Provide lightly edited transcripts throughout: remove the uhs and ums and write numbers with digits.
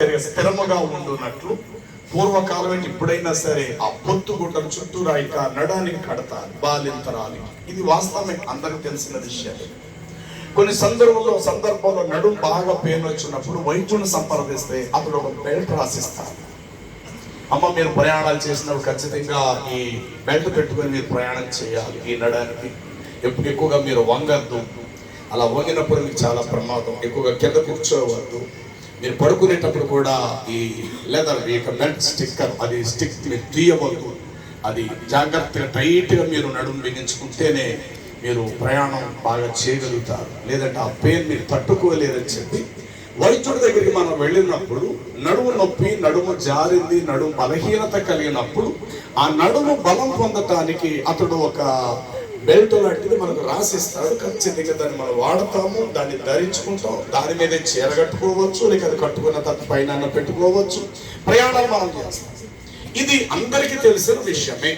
స్థిరముగా ఉండునట్లు పూర్వకాలం ఎప్పుడైనా సరే ఆ పొత్తుగుట్టను చుట్టూ రాయిక నడానికి కడతారు బాలింతరాలి. ఇది వాస్తవమే, అందరికి తెలిసిన విషయం. కొన్ని సందర్భంలో నడుం బాగా పెయిన్ వచ్చినప్పుడు వైద్యుని సంప్రదిస్తే అతడు ఒక బెల్ట్ రాసిస్తారు. అమ్మ, మీరు ప్రయాణాలు చేసినప్పుడు ఖచ్చితంగా ఈ బెల్ట్ పెట్టుకొని మీరు ప్రయాణం చేయాలి. ఈ నడానికి ఎక్కువగా మీరు వంగద్దు, అలా వంగినప్పుడు మీకు చాలా ప్రమాదం. ఎక్కువగా కింద కూర్చోవద్దు. మీరు పడుకునేటప్పుడు కూడా ఈ లెదర్ బెల్ట్ స్టిక్కర్ అది స్టిక్ మీరు తీయవద్దు. అది జాగ్రత్తగా టైట్గా మీరు నడుము బిగించుకుంటేనే మీరు ప్రయాణం బాగా చేయగలుగుతారు. లేదంటే ఆ పెయిన్ మీరు తట్టుకోలేదని చెప్పి వైద్యుడి దగ్గరికి మనం వెళ్ళినప్పుడు నడుము నొప్పి, నడుము జారింది, నడుము బలహీనత కలిగినప్పుడు ఆ నడుము బలం పొందటానికి అతడు ఒక బెల్ట్ లాంటిది మనకు రాసిస్తాడు. ఖచ్చితంగా దాన్ని మనం వాడతాము, దాన్ని ధరించుకుంటాం. దాని మీదే చీర కట్టుకోవచ్చు, లేక అది కట్టుకున్న తర్వాత పైన పెట్టుకోవచ్చు. ప్రయాణాలు మనం చేస్తాం. ఇది అందరికీ తెలిసిన విషయమే.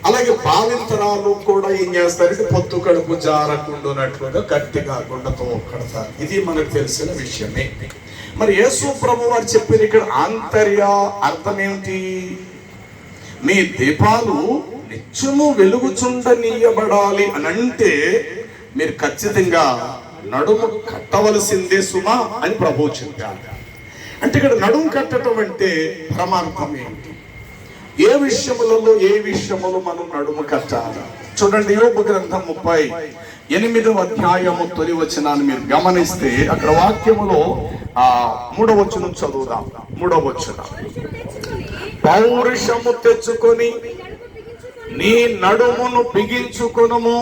అలాగే బాలింతరాలు కూడా ఏం చేస్తారంటే పొత్తు కడుపు జారకుండానట్లుగా గట్టిగా గుండతో కడతారు. ఇది మనకు తెలిసిన విషయమే. మరి యేసు ప్రభు వారు చెప్పిన ఇక్కడ ఆంతర్య అర్థం ఏమిటి? మీ దీపాలు నిత్యము వెలుగుచుండనీయబడాలి అని అంటే మీరు ఖచ్చితంగా నడుము కట్టవలసిందే సుమా అని ప్రభువు చెప్పారు. అంటే ఇక్కడ నడుము కట్టడం అంటే పరమార్థం ఏంటి? ఏ విషయములో మనం నడుము కట్టాలి? చూడండి, యోబు గ్రంథం 38వ అధ్యాయము తొలి వచనాన్ని మీరు గమనిస్తే అక్కడ వాక్యములో 3వ వచనం చదువుదాం. 3వ వచనం, పౌరుషము తెచ్చుకొని నీ నడుమును బిగించుకొనుము,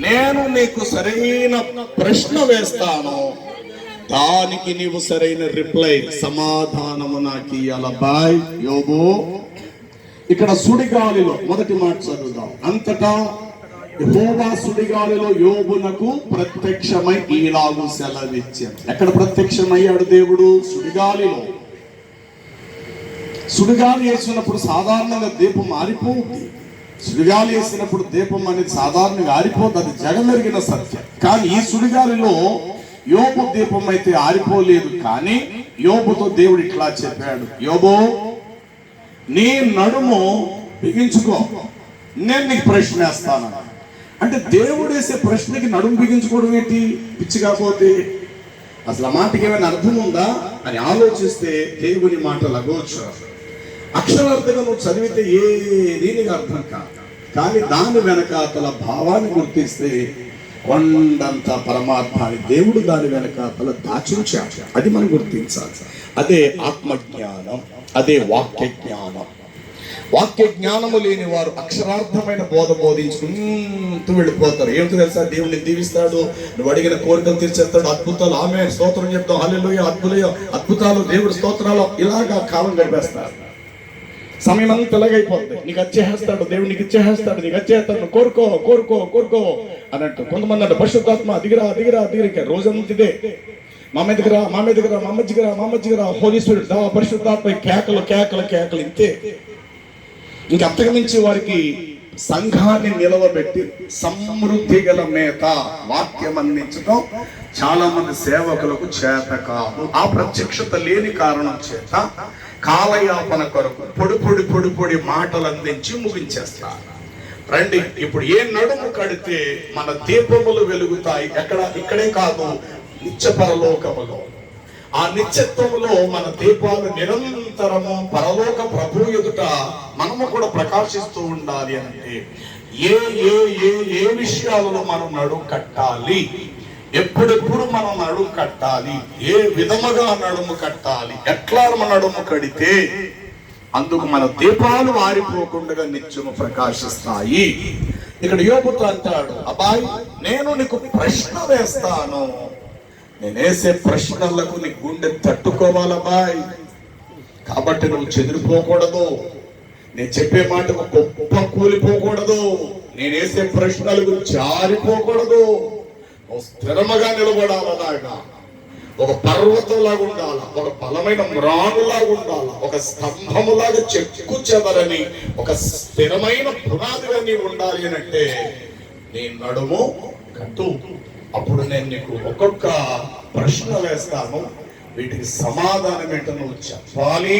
నేను నీకు సరైన ప్రశ్న వేస్తాను, దానికి నీవు సరైన రిప్లై సమాధానము నాకు ఇయ్యాల. బాయ్ యోబు. ఇక్కడ సుడిగాలిలో మొదటి మాట చదువుదాం. అంతటా యెహోవా సుడిగాలిలో యోబునకు ప్రత్యక్షమై ఈలాగు సెలవిచ్చాడు. ఎక్కడ ప్రత్యక్షమయ్యాడు దేవుడు? సుడిగాలిలో. సుడిగాలి వేసినప్పుడు సాధారణంగా దీపం ఆరిపోతుంది. సుడిగాలి వేసినప్పుడు దీపం అనేది సాధారణంగా ఆరిపోతుంది, అది జగమెరిగిన సత్యం. కానీ ఈ సుడిగాలిలో యోబు దీపం అయితే ఆరిపోలేదు. కానీ యోబుతో దేవుడు ఇట్లా చెప్పాడు, యోబు నీ నడుము బిగించుకో, నేను నీకు ప్రశ్న వేస్తాను. అంటే దేవుడు వేసే ప్రశ్నకి నడుము బిగించుకోవడం ఏంటి? పిచ్చి కాకపోతే అసలు ఆ మాటకి ఏమైనా అర్థం ఉందా అని ఆలోచిస్తే దేవుని మాట లగోచ్చు. అక్షరార్థంగా నువ్వు చదివితే దీనికి అర్థం కాదు. కానీ దాని వెనకాతల భావాన్ని గుర్తిస్తే కొండంత పరమాత్మాన్ని దేవుడు దాని వెనకాతల దాచుంచాడు. అది మనం గుర్తించాలి. అదే ఆత్మజ్ఞానం, అదే వాక్య జ్ఞానం. వాక్య జ్ఞానము లేని వారు అక్షరార్థమైన బోధ బోధించుకుంటూ వెళ్ళిపోతారు. ఏమిటి తెలుసా? దేవుడిని దీవిస్తాడు, నువ్వు అడిగిన కోరికలు తీర్చేస్తాడు, అద్భుతాలు, ఆమె స్తోత్రం చెప్తాం, హల్లెలూయా, అద్భుతాలు, దేవుడి స్తోత్రాలు, ఇలాగా కాలం గడిపేస్తారు. సమయం అంతా ఇలాగైపోతుంది. నీకు వచ్చేస్తాడు దేవుడు, నీకు ఇచ్చేస్తాడు, నీకు వచ్చేస్తాడు, కోరుకో కోరుకో కోరుకో అన్నట్టు. కొంతమంది అంటే పరిశుద్ధాత్మ దిగిరా దిగిరా దిగిరిక రోజంతా ఇదే, మా మధ్యకి రా హోలీ స్పిరిట్ పరిశుద్ధాత్మ కేకలు కేకలు కేకలు ఇంతే. ఇంక అంతకుమించి వారికి సంఘాన్ని నిలవబెట్టి సమృద్ధి గల మేత వాక్యం అందించడం చాలా మంది సేవకులకు చేత కాదు. ఆ ప్రత్యక్షత లేని కారణం చేత కాలయాపన కొరకు పొడి పొడి మాటలు అందించి ముగించేస్తారు. రండి, ఇప్పుడు ఏ నడుము కడితే మన దీపములు వెలుగుతాయి? ఇక్కడే కాదు, నిత్య పరలోకములో. ఆ నిత్యత్వములో మన దీపాలు నిరంతరము పరలోక ప్రభు ఎదుట మనము కూడా ప్రకాశిస్తూ ఉండాలి. అంటే ఏ విషయాలలో మనం నడుము కట్టాలి, ఎప్పుడెప్పుడు మనం నడుము కట్టాలి, ఏ విధముగా నడుము కట్టాలి, ఎట్లా నడుము కడితే అందుకు మన దీపాలు ఆరిపోకుండా నిత్యము ప్రకాశిస్తాయి. ఇక్కడ యోబుతో అంటాడు, అబ్బాయి నేను నీకు ప్రశ్న వేస్తాను, నేను వేసే ప్రశ్నలకు నీ గుండె తట్టుకోవాలబ్బాయి. కాబట్టి నువ్వు చెదిరిపోకూడదు, నేను చెప్పే మాటకు గొప్ప కూలిపోకూడదు, నేను వేసే ప్రశ్నలకు జారిపోకూడదు. నువ్వు స్థిరముగా నిలబడాలలాగా, ఒక పర్వతంలాగా ఉండాల, ఒక బలమైన మ్రానులాగా ఉండాల, ఒక స్తంభములాగా చెక్కు చెదరని ఒక స్థిరమైన పునాదిగా నీవు ఉండాలి అంటే నీ నడుము కట్టు. అప్పుడు నేను నీకు ఒక్కొక్క ప్రశ్న వేస్తాను, వీటికి సమాధానం ఏంటో నువ్వు చెప్పాలి.